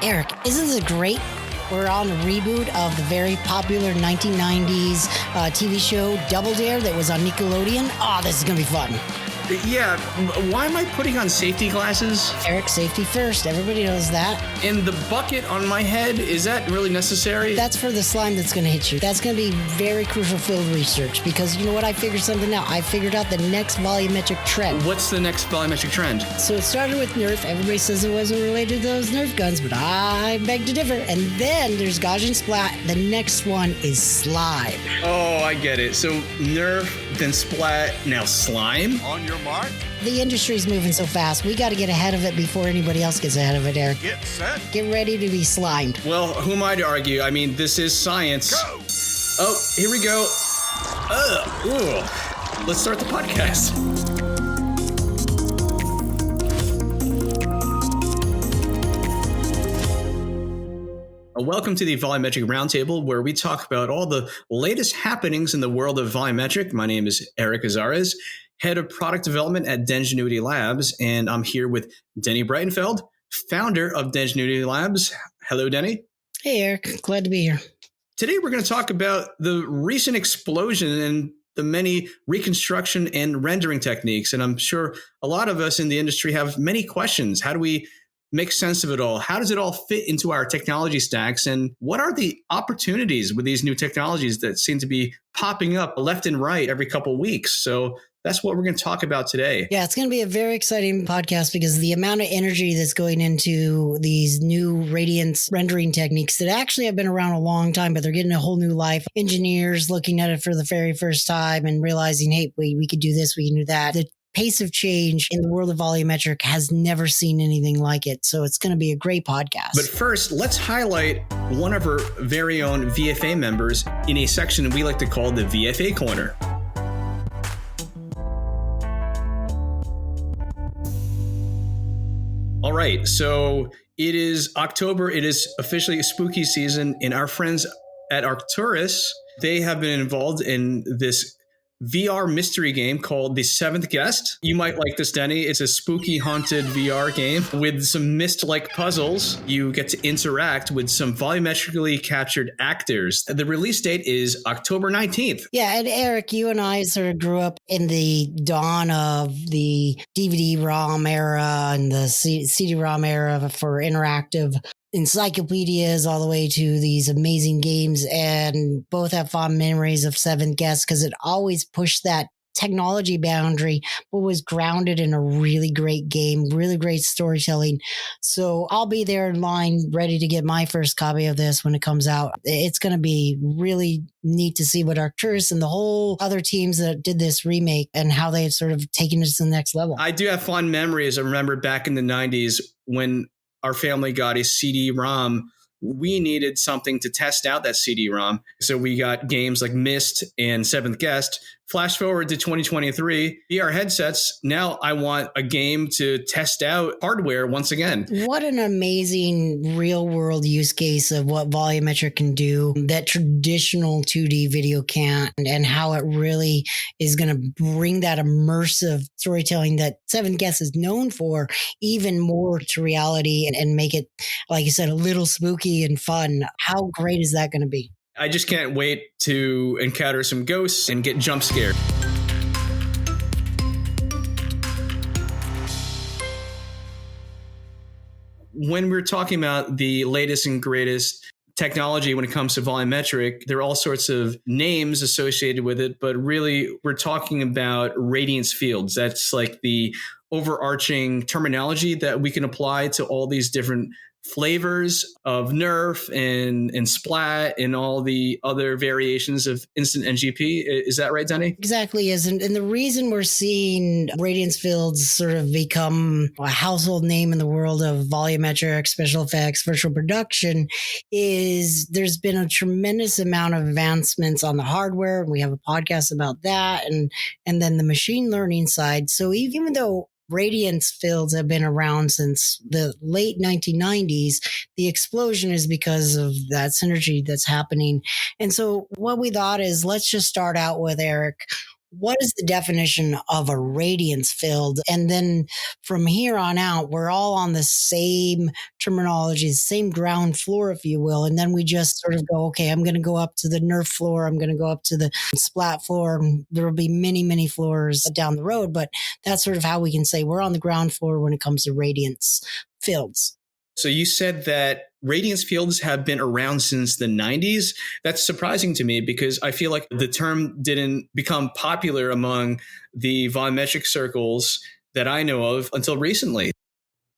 Eric, isn't this great? We're on a reboot of the very popular 1990s TV show Double Dare that was on Nickelodeon. Oh, this is going to be fun. Yeah, why am I putting on safety glasses? Eric, safety first. Everybody knows that. And the bucket on my head, is that really necessary? That's for the slime that's going to hit you. That's going to be very crucial field research because you know what? I figured something out. I figured out the next volumetric trend. What's the next volumetric trend? So it started with NerF. Everybody says it wasn't related to those NerF guns, but I beg to differ. And then there's Gauge and Splat. The next one is slime. Oh, I get it. So NerF, then Splat, now slime? On your mark. The industry's moving so fast. We got to get ahead of it before anybody else gets ahead of it, Eric. Get set. Get ready to be slimed. Well, who am I to argue? I mean, this is science. Go. Oh, here we go. Let's start the podcast. Welcome to the Volumetric Roundtable, where we talk about all the latest happenings in the world of volumetric. My name is Eric Azares, Head of Product Development at Dengenuity Labs, and I'm here with Denny Breitenfeld, founder of Dengenuity Labs. Hello, Denny. Hey, Eric. Glad to be here. Today, we're going to talk about the recent explosion in the many reconstruction and rendering techniques, and I'm sure a lot of us in the industry have many questions. How do we make sense of it all? How does it all fit into our technology stacks? And what are the opportunities with these new technologies that seem to be popping up left and right every couple of weeks? So that's what we're going to talk about today. Yeah, it's going to be a very exciting podcast because the amount of energy that's going into these new radiance rendering techniques that actually have been around a long time, but they're getting a whole new life. Engineers looking at it for the very first time and realizing, hey, we could do this, we can do that. The pace of change in the world of volumetric has never seen anything like it. So it's going to be a great podcast. But first, let's highlight one of our very own VFA members in a section we like to call the VFA Corner. All right, so it is October. It is officially spooky season, and our friends at Arcturus, they have been involved in this VR mystery game called The Seventh Guest. You might like this, Denny. It's a spooky haunted VR game with some mist-like puzzles. You get to interact with some volumetrically captured actors. The release date is October 19th. Yeah, and Eric, you and I sort of grew up in the dawn of the DVD-ROM era and the CD-ROM era for interactive encyclopedias all the way to these amazing games, and both have fond memories of Seventh Guest because it always pushed that technology boundary, but was grounded in a really great game, really great storytelling. So I'll be there in line ready to get my first copy of this when it comes out. It's going to be really neat to see what Arcturus and the whole other teams that did this remake and how they've sort of taken it to the next level. I do have fond memories. I remember back in the 90s when our family got a CD-ROM. We needed something to test out that CD-ROM. So we got games like Myst and Seventh Guest. Flash forward to 2023, VR headsets. Now I want a game to test out hardware once again. What an amazing real world use case of what volumetric can do that traditional 2D video can't, and how it really is going to bring that immersive storytelling that Seventh Guest is known for even more to reality and make it, like you said, a little spooky and fun. How great is that going to be? I just can't wait to encounter some ghosts and get jump scared. When we're talking about the latest and greatest technology when it comes to volumetric, there are all sorts of names associated with it, but really we're talking about radiance fields. That's like the overarching terminology that we can apply to all these different flavors of NerF and Splat and all the other variations of instant NGP. Is that right, Denny? Exactly is. And the reason we're seeing radiance fields sort of become a household name in the world of volumetric, special effects, virtual production is there's been a tremendous amount of advancements on the hardware. We have a podcast about that and then the machine learning side. So even though radiance fields have been around since the late 1990s. The explosion is because of that synergy that's happening. And so what we thought is let's just start out with, Eric, what is the definition of a radiance field? And then from here on out, we're all on the same terminology, the same ground floor, if you will. And then we just sort of go, okay, I'm going to go up to the NerF floor. I'm going to go up to the Splat floor. There will be many, many floors down the road, but that's sort of how we can say we're on the ground floor when it comes to radiance fields. So you said that radiance fields have been around since the 90s. That's surprising to me because I feel like the term didn't become popular among the volumetric circles that I know of until recently.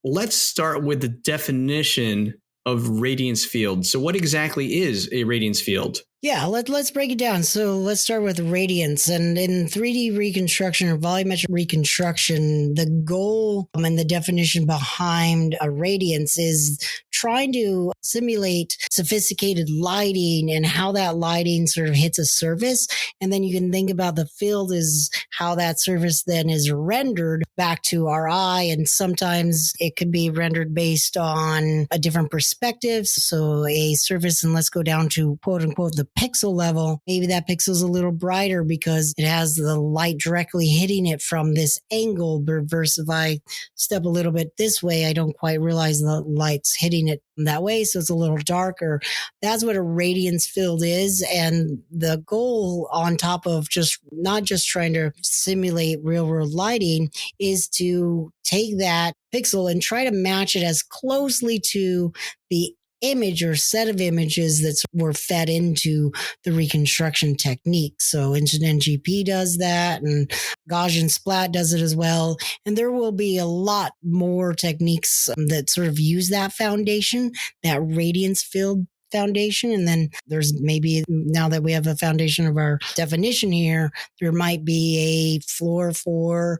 Let's start with the definition of radiance field. So what exactly is a radiance field? Yeah, let's break it down. So let's start with radiance. And in 3D reconstruction or volumetric reconstruction, the goal and the definition behind a radiance is trying to simulate sophisticated lighting and how that lighting sort of hits a surface. And then you can think about the field as how that surface then is rendered back to our eye. And sometimes it could be rendered based on a different perspective. So a surface, and let's go down to quote unquote the pixel level, maybe that pixel is a little brighter because it has the light directly hitting it from this angle, versus if I step a little bit this way, I don't quite realize the light's hitting it that way, so it's a little darker. That's what a radiance field is, and the goal on top of just not just trying to simulate real world lighting is to take that pixel and try to match it as closely to the image or set of images that were fed into the reconstruction technique. So Incident GP does that, and Gaussian Splat does it as well. And there will be a lot more techniques that sort of use that foundation, that radiance field foundation. And then there's maybe, now that we have a foundation of our definition here, there might be a floor for,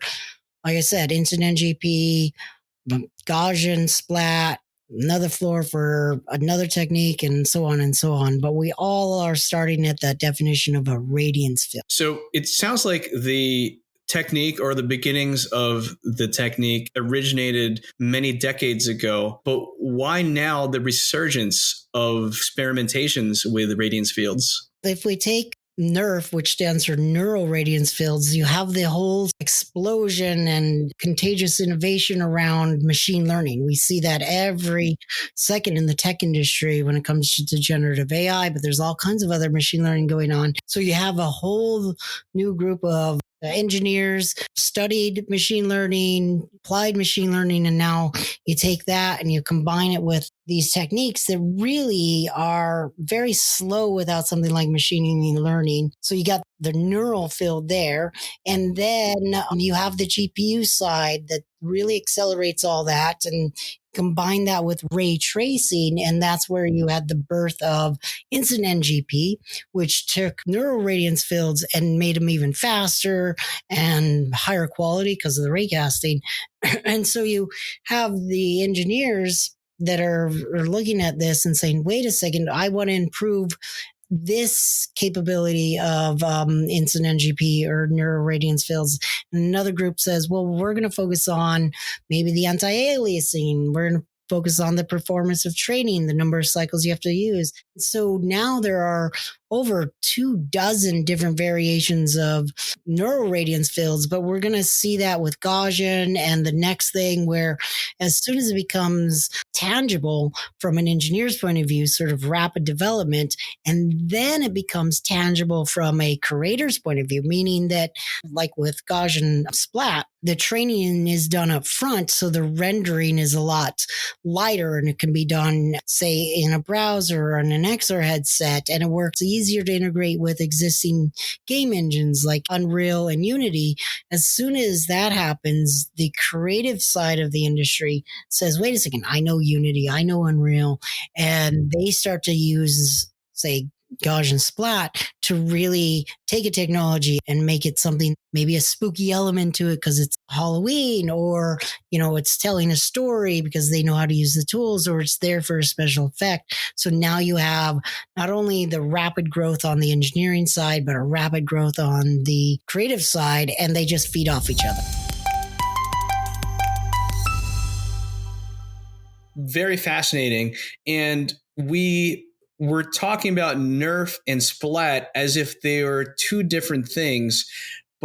like I said, Incident GP, Gaussian Splat, another floor for another technique, and so on and so on. But we all are starting at that definition of a radiance field. So it sounds like the technique or the beginnings of the technique originated many decades ago, but why now the resurgence of experimentations with radiance fields? If we take NerF, which stands for neural radiance fields, you have the whole explosion and contagious innovation around machine learning. We see that every second in the tech industry when it comes to generative AI, but there's all kinds of other machine learning going on. So you have a whole new group of engineers studied machine learning, applied machine learning, and now you take that and you combine it with these techniques that really are very slow without something like machine learning. So you got the neural field there, and then you have the GPU side that really accelerates all that, and combine that with ray tracing, and that's where you had the birth of Incident GP, which took neural radiance fields and made them even faster and higher quality because of the ray casting. And so you have the engineers that are looking at this and saying, wait a second, I want to improve this capability of Incident GP or neural radiance fields. And another group says, well, we're going to focus on maybe the anti-aliasing. We're going to focus on the performance of training, the number of cycles you have to use. So now there are over 24 different variations of neural radiance fields, but we're going to see that with Gaussian and the next thing, where as soon as it becomes tangible from an engineer's point of view, sort of rapid development, and then it becomes tangible from a creator's point of view, meaning that like with Gaussian Splat, the training is done up front, so the rendering is a lot lighter, and it can be done, say, in a browser or on an XR headset, and it works easier to integrate with existing game engines like Unreal and Unity. As soon as that happens, the creative side of the industry says, wait a second, I know Unity, I know Unreal, and they start to use, say, Gaussian Splat to really take a technology and make it something, maybe a spooky element to it because it's Halloween, or, you know, it's telling a story because they know how to use the tools, or it's there for a special effect. So now you have not only the rapid growth on the engineering side, but a rapid growth on the creative side, and they just feed off each other. Very fascinating. And we're talking about NerF and Splat as if they are two different things.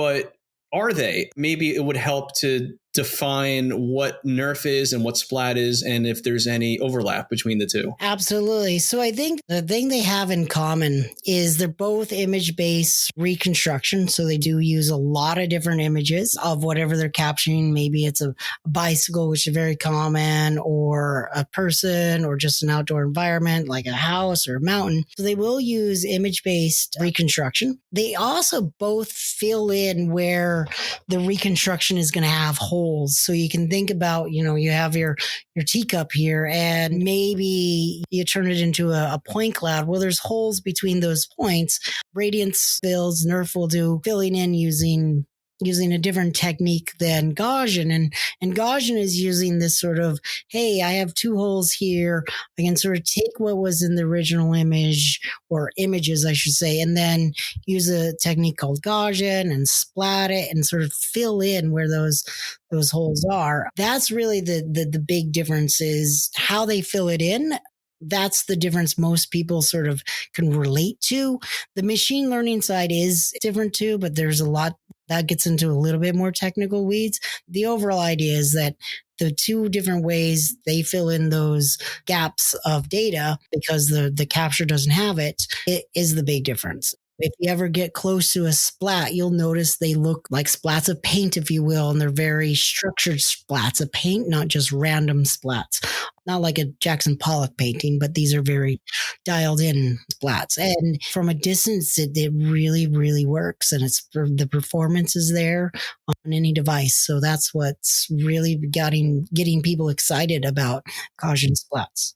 but are they? Maybe it would help to define what NerF is and what Splat is, and if there's any overlap between the two. Absolutely. So I think the thing they have in common is they're both image-based reconstruction. So they do use a lot of different images of whatever they're capturing. Maybe it's a bicycle, which is very common, or a person, or just an outdoor environment like a house or a mountain. So they will use image-based reconstruction. They also both fill in where the reconstruction is going to have holes. So you can think about, you have your teacup here, and maybe you turn it into a point cloud. Well, there's holes between those points. Radiance fills, NerF will do filling in using a different technique than Gaussian. And Gaussian is using this sort of, hey, I have two holes here. I can sort of take what was in the original image, or images, I should say, and then use a technique called Gaussian and splat it and sort of fill in where those holes are. That's really the big difference, is how they fill it in. That's the difference most people sort of can relate to. The machine learning side is different too, but there's a lot that gets into a little bit more technical weeds. The overall idea is that the two different ways they fill in those gaps of data, because the capture doesn't have it is the big difference. If you ever get close to a splat, you'll notice they look like splats of paint, if you will, and they're very structured splats of paint, not just random splats. Not like a Jackson Pollock painting, but these are very dialed in splats. And from a distance, it really, really works. And the performance is there on any device. So that's what's really getting people excited about Gaussian splats.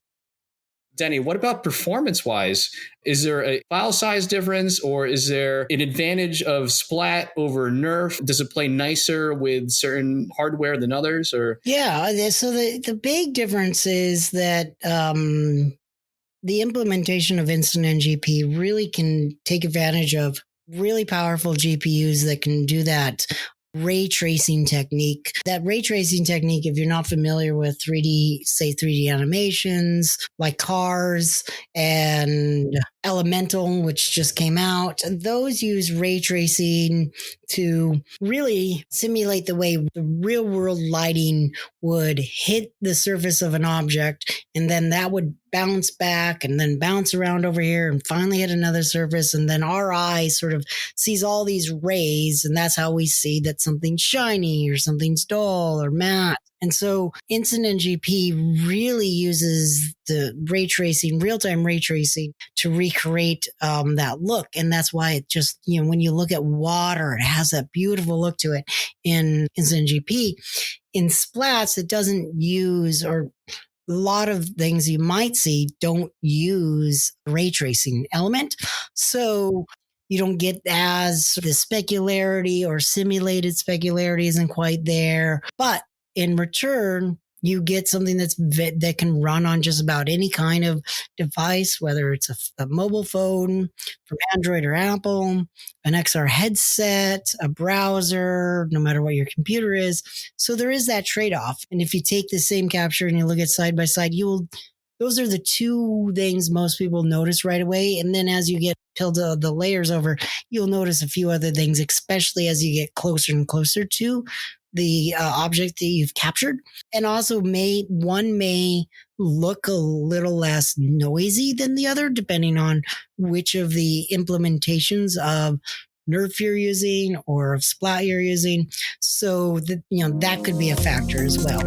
Denny, what about performance-wise? Is there a file size difference, or is there an advantage of Splat over NerF? Does it play nicer with certain hardware than others? Or so the big difference is that the implementation of Instant NGP really can take advantage of really powerful GPUs that can do that ray tracing technique. That ray tracing technique, if you're not familiar with 3D animations like Cars and Elemental, which just came out, those use ray tracing to really simulate the way the real world lighting would hit the surface of an object, and then that would bounce back and then bounce around over here and finally hit another surface. And then our eye sort of sees all these rays, and that's how we see that something's shiny or something's dull or matte. And so Instant NGP really uses the ray tracing, real-time ray tracing, to recreate that look. And that's why it just, when you look at water, it has that beautiful look to it in Instant NGP. In Splats, it doesn't use, or a lot of things you might see don't use ray tracing element. So you don't get as the specularity, or simulated specularity isn't quite there. But in return, you get something that can run on just about any kind of device, whether it's a mobile phone from Android or Apple, an XR headset, a browser, no matter what your computer is. So there is that trade-off. And if you take the same capture and you look at side by side, those are the two things most people notice right away. And then as you get peeled the layers over, you'll notice a few other things, especially as you get closer and closer to the object that you've captured. And also one may look a little less noisy than the other, depending on which of the implementations of NerF you're using or of Splat you're using. So that could be a factor as well.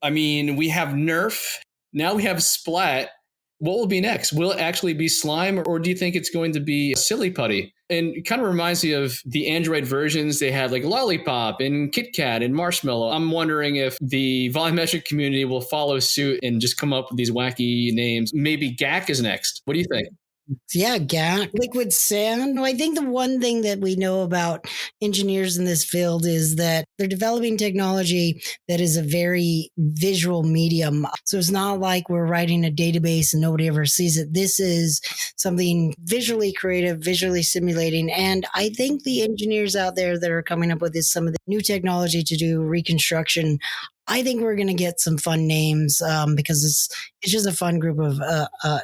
I mean, we have NerF, now we have Splat. What will be next? Will it actually be slime, or do you think it's going to be silly putty? And it kind of reminds me of the Android versions. They had like Lollipop and Kit Kat and Marshmallow. I'm wondering if the volumetric community will follow suit and just come up with these wacky names. Maybe GAC is next. What do you think? Yeah, GAC, liquid sand. I think the one thing that we know about engineers in this field is that they're developing technology that is a very visual medium. So it's not like we're writing a database and nobody ever sees it. This is something visually creative, visually simulating. And I think the engineers out there that are coming up with some of the new technology to do reconstruction, I think we're going to get some fun names because it's just a fun group of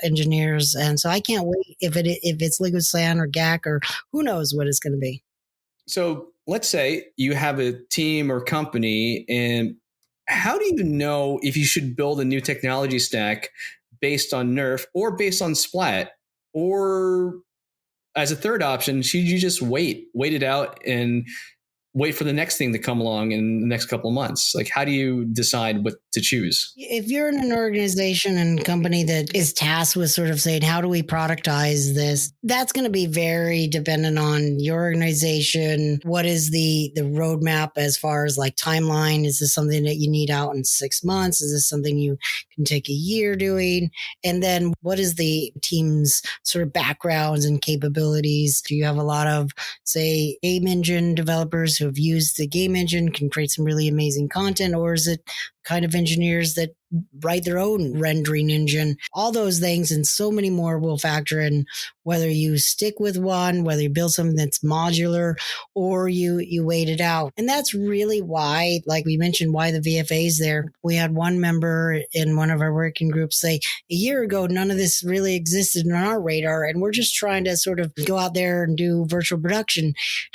engineers, and so I can't wait if it's Liquid Sand or GAC or who knows what it's going to be. So let's say you have a team or company, and how do you know if you should build a new technology stack based on NerF or based on Splat? Or as a third option, should you just wait it out and wait for the next thing to come along in the next couple of months? Like, how do you decide what to choose? If you're in an organization and company that is tasked with sort of saying, how do we productize this? That's going to be very dependent on your organization. What is the roadmap as far as like timeline? Is this something that you need out in 6 months? Is this something you can take a year doing? And then what is the team's sort of backgrounds and capabilities? Do you have a lot of, say, game engine developers who have used the game engine, can create some really amazing content? Or is it kind of engineers that write their own rendering engine? All those things and so many more will factor in whether you stick with one, whether you build something that's modular, or you wait it out. And that's really why, like we mentioned, why the VFA is there. We had one member in one of our working groups say, a year ago, none of this really existed on our radar, and we're just trying to sort of go out there and do virtual production.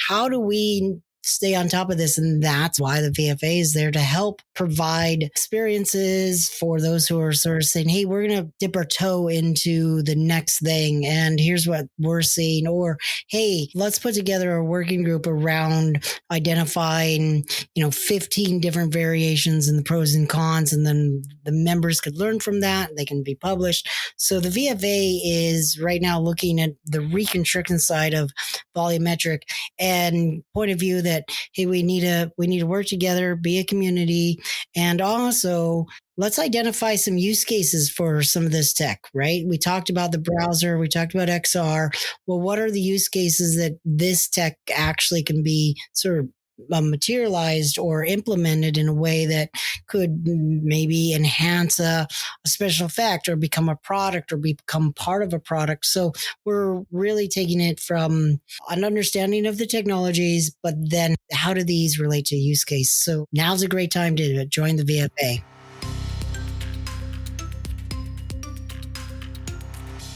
How do we stay on top of this? And that's why the VFA is there, to help provide experiences for those who are sort of saying, hey, we're going to dip our toe into the next thing, and here's what we're seeing. Or, hey, let's put together a working group around identifying, 15 different variations and the pros and cons, and then the members could learn from that. They can be published. So the VFA is right now looking at the reconstruction side of volumetric and point of view that, hey, we need to work together, be a community, and also let's identify some use cases for some of this tech, right? We talked about the browser, we talked about XR. Well, what are the use cases that this tech actually can be sort of materialized or implemented in a way that could maybe enhance a special effect or become a product or become part of a product? So we're really taking it from an understanding of the technologies, but then how do these relate to use case? So now's a great time to join the VFA.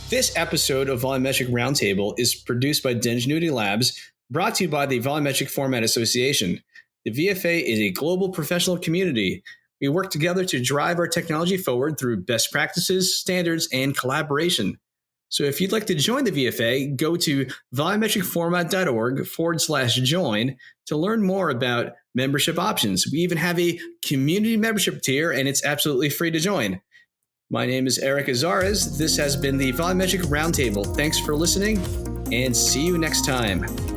This episode of Volumetric Roundtable is produced by Dingenuity Labs, brought to you by the Volumetric Format Association. The VFA is a global professional community. We work together to drive our technology forward through best practices, standards, and collaboration. So if you'd like to join the VFA, go to volumetricformat.org/join to learn more about membership options. We even have a community membership tier, and it's absolutely free to join. My name is Eric Azares. This has been the Volumetric Roundtable. Thanks for listening, and see you next time.